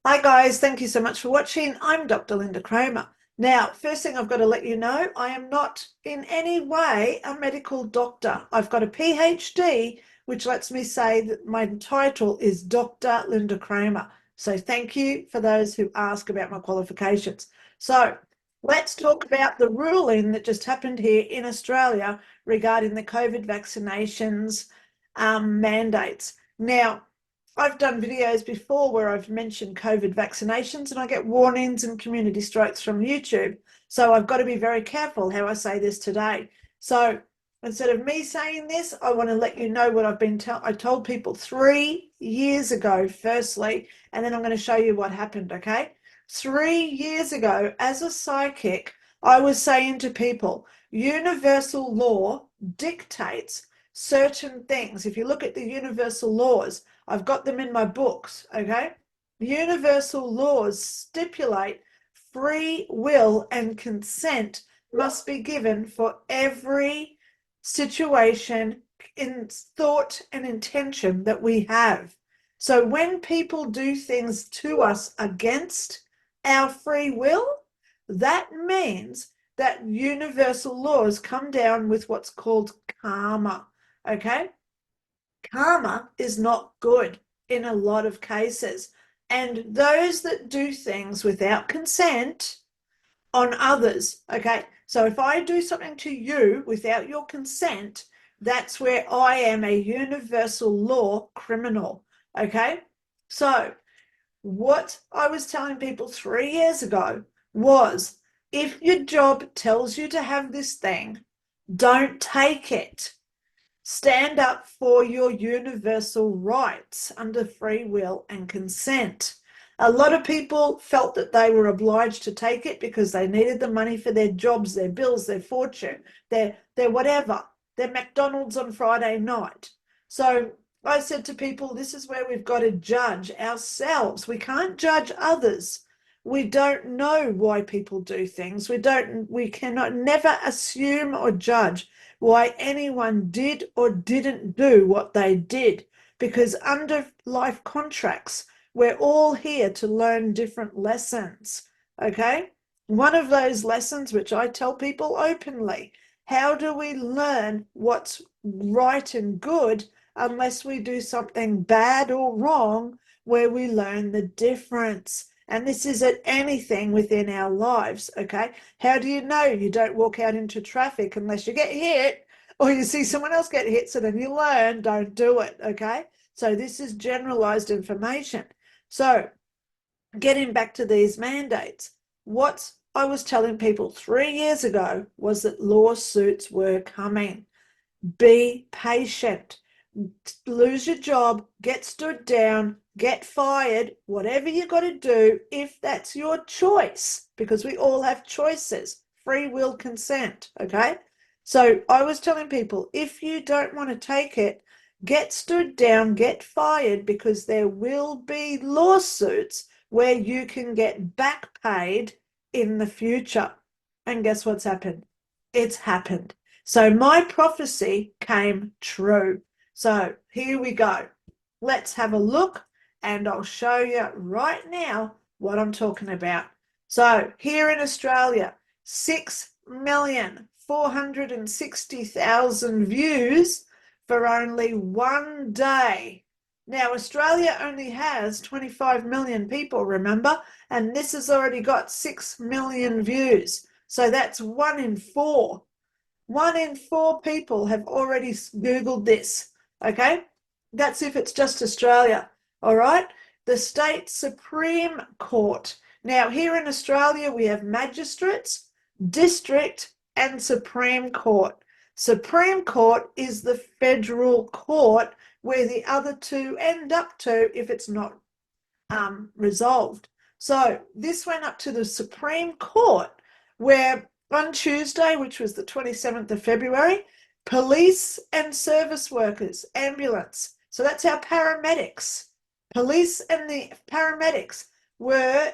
Hi guys, thank you so much for watching. I'm Dr. Lynda Cramer. Now, first thing I've got to let you know, I am not in any way a medical doctor. I've got a PhD, which lets me say that my title is Dr. Lynda Cramer. So thank you for those who ask about my qualifications. So let's talk about the ruling that just happened here in Australia regarding the COVID vaccinations mandates. Now, I've done videos before where I've mentioned COVID vaccinations and I get warnings and community strikes from YouTube. So I've got to be very careful how I say this today. So instead of me saying this, I want to let you know what I told people 3 years ago, firstly, and then I'm going to show you what happened, okay? 3 years ago, as a psychic, I was saying to people, universal law dictates certain things. If you look at the universal laws, I've got them in my books, okay? Universal laws stipulate free will and consent must be given for every situation in thought and intention that we have. So when people do things to us against our free will, that means that universal laws come down with what's called karma, okay? Karma is not good in a lot of cases. And those that do things without consent on others, okay? So if I do something to you without your consent, that's where I am a universal law criminal, okay? So what I was telling people 3 years ago was if your job tells you to have this thing, don't take it. Stand up for your universal rights under free will and consent. A lot of people felt that they were obliged to take it because they needed the money for their jobs, their bills, their fortune, their whatever, their McDonald's on Friday night. So I said to people, this is where we've got to judge ourselves. We can't judge others. We don't know why people do things. We cannot never assume or judge why anyone did or didn't do what they did, because under life contracts, we're all here to learn different lessons, okay? One of those lessons, which I tell people openly, how do we learn what's right and good unless we do something bad or wrong where we learn the difference? And this is at anything within our lives, okay? How do you know you don't walk out into traffic unless you get hit or you see someone else get hit? So then you learn, don't do it, okay? So this is generalized information. So getting back to these mandates, what I was telling people 3 years ago was that lawsuits were coming. Be patient. Lose your job, get stood down, get fired, whatever you got to do if that's your choice, because we all have choices, free will consent, okay? So I was telling people, if you don't want to take it, get stood down, get fired, because there will be lawsuits where you can get back paid in the future. And guess what's happened? It's happened. So my prophecy came true. So here we go. Let's have a look and I'll show you right now what I'm talking about. So here in Australia, 6,460,000 views for only one day. Now, Australia only has 25 million people, remember? And this has already got 6 million views. So that's 1 in 4. 1 in 4 people have already Googled this, okay? That's if it's just Australia, all right? The state Supreme Court. Now, here in Australia, we have magistrates, district, and Supreme Court. Supreme Court is the federal court where the other two end up to if it's not resolved. So this went up to the Supreme Court where on Tuesday, which was the 27th of February, police and service workers, ambulance, so that's our paramedics, police and the paramedics were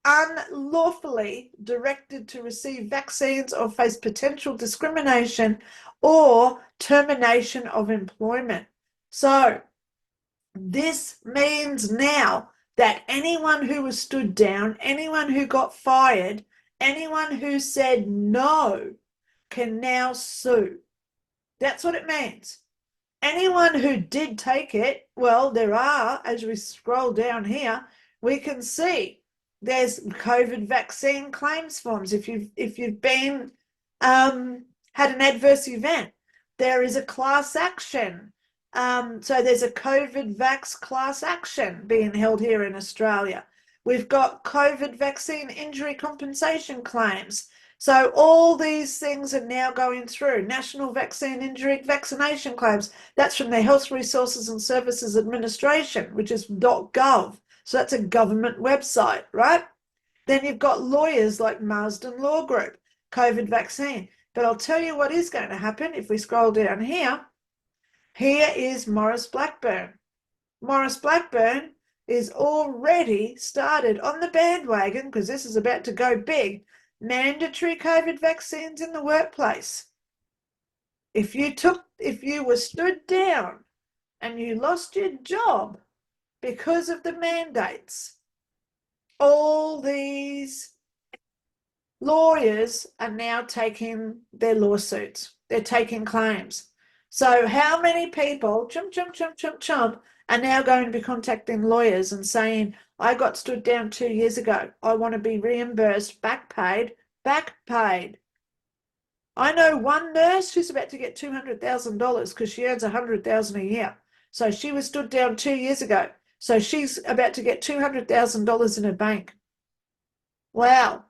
unlawfully directed to receive vaccines or face potential discrimination or termination of employment. So this means now that anyone who was stood down, anyone who got fired, anyone who said no can now sue. That's what it means. Anyone who did take it, well, there are, as we scroll down here, we can see there's COVID vaccine claims forms. If you've been had an adverse event, there is a class action. So there's a COVID vax class action being held here in Australia. We've got COVID vaccine injury compensation claims. So all these things are now going through national vaccine injury vaccination claims. That's from the Health Resources and Services Administration, which is .gov. So that's a government website, right? Then you've got lawyers like Marsden Law Group, COVID vaccine. But I'll tell you what is going to happen if we scroll down here. Here is Maurice Blackburn. Maurice Blackburn is already started on the bandwagon, because this is about to go big, mandatory COVID vaccines in the workplace. If you were stood down and you lost your job because of the mandates, all these lawyers are now taking their lawsuits. They're taking claims. So how many people, are now going to be contacting lawyers and saying, I got stood down 2 years ago. I want to be reimbursed, back paid. I know one nurse who's about to get $200,000 because she earns $100,000 a year. So she was stood down 2 years ago. So she's about to get $200,000 in her bank. Wow.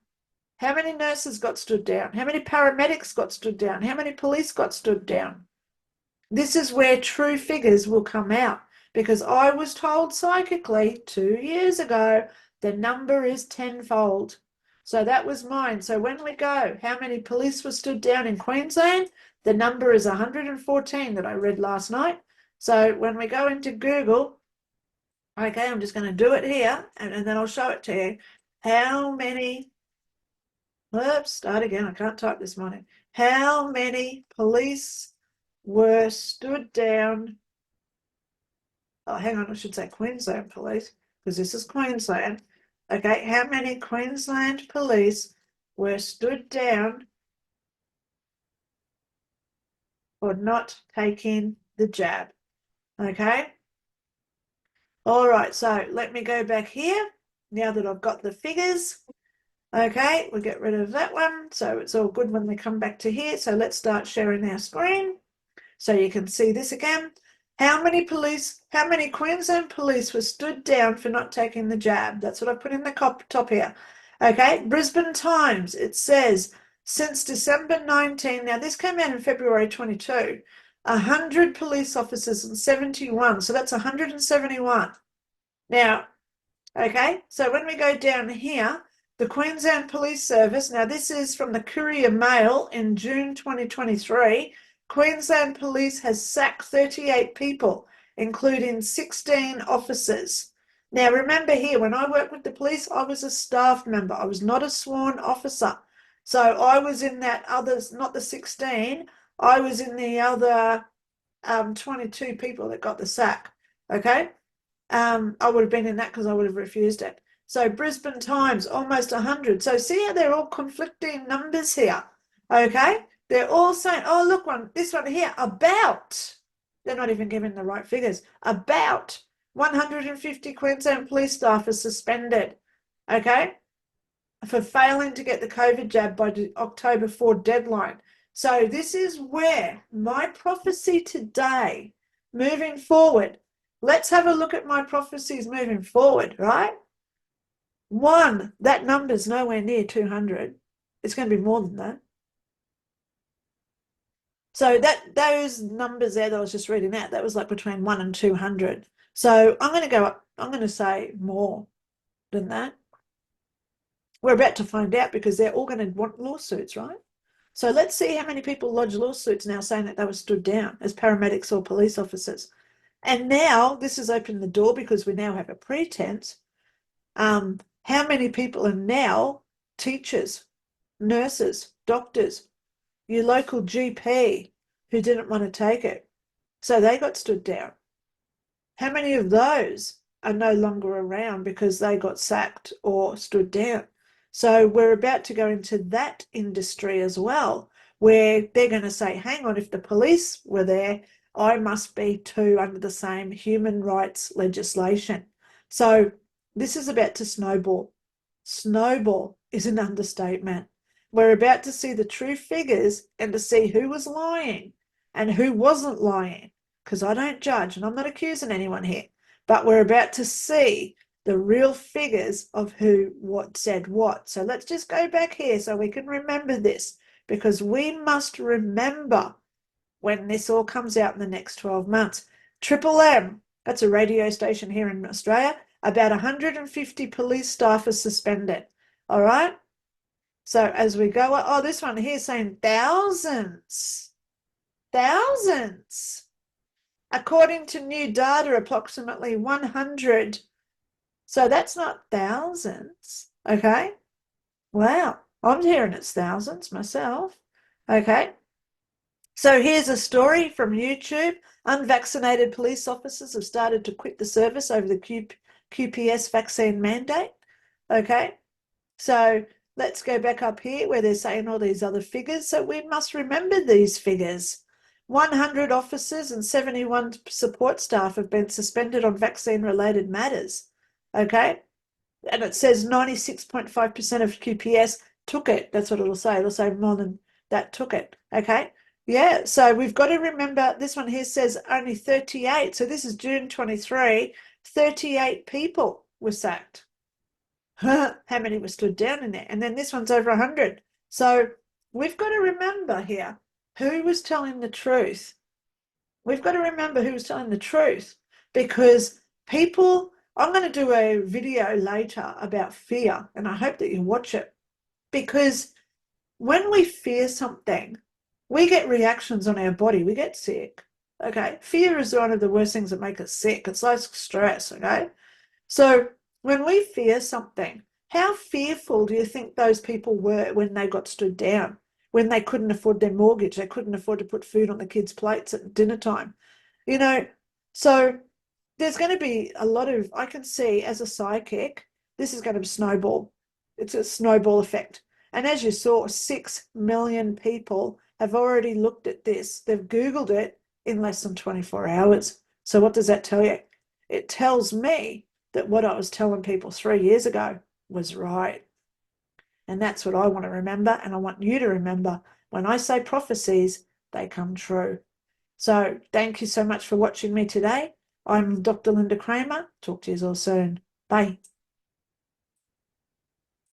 How many nurses got stood down? How many paramedics got stood down? How many police got stood down? This is where true figures will come out, because I was told psychically 2 years ago the number is tenfold. So that was mine. So when we go, how many police were stood down in Queensland? The number is 114 that I read last night. So when we go into Google, okay, I'm just going to do it here and then I'll show it to you. How many, oops, start again. I can't type this morning. How many police were stood down? Oh, hang on, I should say Queensland police, because this is Queensland. Okay, how many Queensland police were stood down for not taking the jab? Okay. All right, so let me go back here now that I've got the figures. Okay, we'll get rid of that one. So it's all good when we come back to here. So let's start sharing our screen so you can see this again. How many Queensland police were stood down for not taking the jab? That's what I put in the top here. Okay, Brisbane Times, it says, since December 19, now this came out in February 22, 100 police officers and 71, so that's 171. Now, okay, so when we go down here, the Queensland Police Service, now this is from the Courier Mail in June 2023, Queensland Police has sacked 38 people, including 16 officers. Now, remember here, when I worked with the police, I was a staff member. I was not a sworn officer. So I was in that others, not the 16, I was in the other 22 people that got the sack. Okay. I would have been in that because I would have refused it. So Brisbane Times, almost 100. So see how they're all conflicting numbers here. Okay. They're all saying, oh, look, this one here, about, they're not even giving the right figures, about 150 Queensland police staff are suspended, okay, for failing to get the COVID jab by the October 4 deadline. So this is where my prophecy today, moving forward, let's have a look at my prophecies moving forward, right? One, that number's nowhere near 200. It's going to be more than that. So those numbers there that I was just reading out, that was like between 1 and 200. So I'm going to go up, I'm going to say more than that. We're about to find out because they're all going to want lawsuits, right? So let's see how many people lodge lawsuits now saying that they were stood down as paramedics or police officers. And now this has opened the door because we now have a pretense. How many people are now teachers, nurses, doctors, your local GP who didn't want to take it? So they got stood down. How many of those are no longer around because they got sacked or stood down. So we're about to go into that industry as well, where they're going to say, hang on, if the police were there, I must be too under the same human rights legislation. So this is about to snowball. Snowball is an understatement. We're about to see the true figures and to see who was lying and who wasn't lying, because I don't judge and I'm not accusing anyone here, but we're about to see the real figures of who what said what. So let's just go back here so we can remember this, because we must remember when this all comes out in the next 12 months. Triple M, that's a radio station here in Australia, about 150 police staff are suspended. All right. So as we go, oh, this one here saying thousands. Thousands. According to new data, approximately 100. So that's not thousands. Okay. Wow. I'm hearing it's thousands myself. Okay. So here's a story from YouTube. Unvaccinated police officers have started to quit the service over the QPS vaccine mandate. Okay. So let's go back up here where they're saying all these other figures. So we must remember these figures. 100 officers and 71 support staff have been suspended on vaccine-related matters. Okay. And it says 96.5% of QPS took it. That's what it'll say. It'll say more than that took it. Okay. Yeah. So we've got to remember this one here says only 38. So this is June 23. 38 people were sacked. How many were stood down in there? And then this one's over 100. So we've got to remember here who was telling the truth. We've got to remember who was telling the truth, because people, I'm going to do a video later about fear, and I hope that you watch it, because when we fear something, we get reactions on our body. We get sick. Okay. Fear is one of the worst things that make us sick. It's like stress. Okay. So when we fear something, how fearful do you think those people were when they got stood down, when they couldn't afford their mortgage, they couldn't afford to put food on the kids' plates at dinner time? You know, so there's going to be a lot of, I can see as a psychic, this is going to snowball. It's a snowball effect. And as you saw, 6 million people have already looked at this. They've Googled it in less than 24 hours. So what does that tell you? It tells me that what I was telling people 3 years ago was right. And that's what I want to remember. And I want you to remember, when I say prophecies, they come true. So thank you so much for watching me today. I'm Dr. Lynda Cramer. Talk to you all soon. Bye.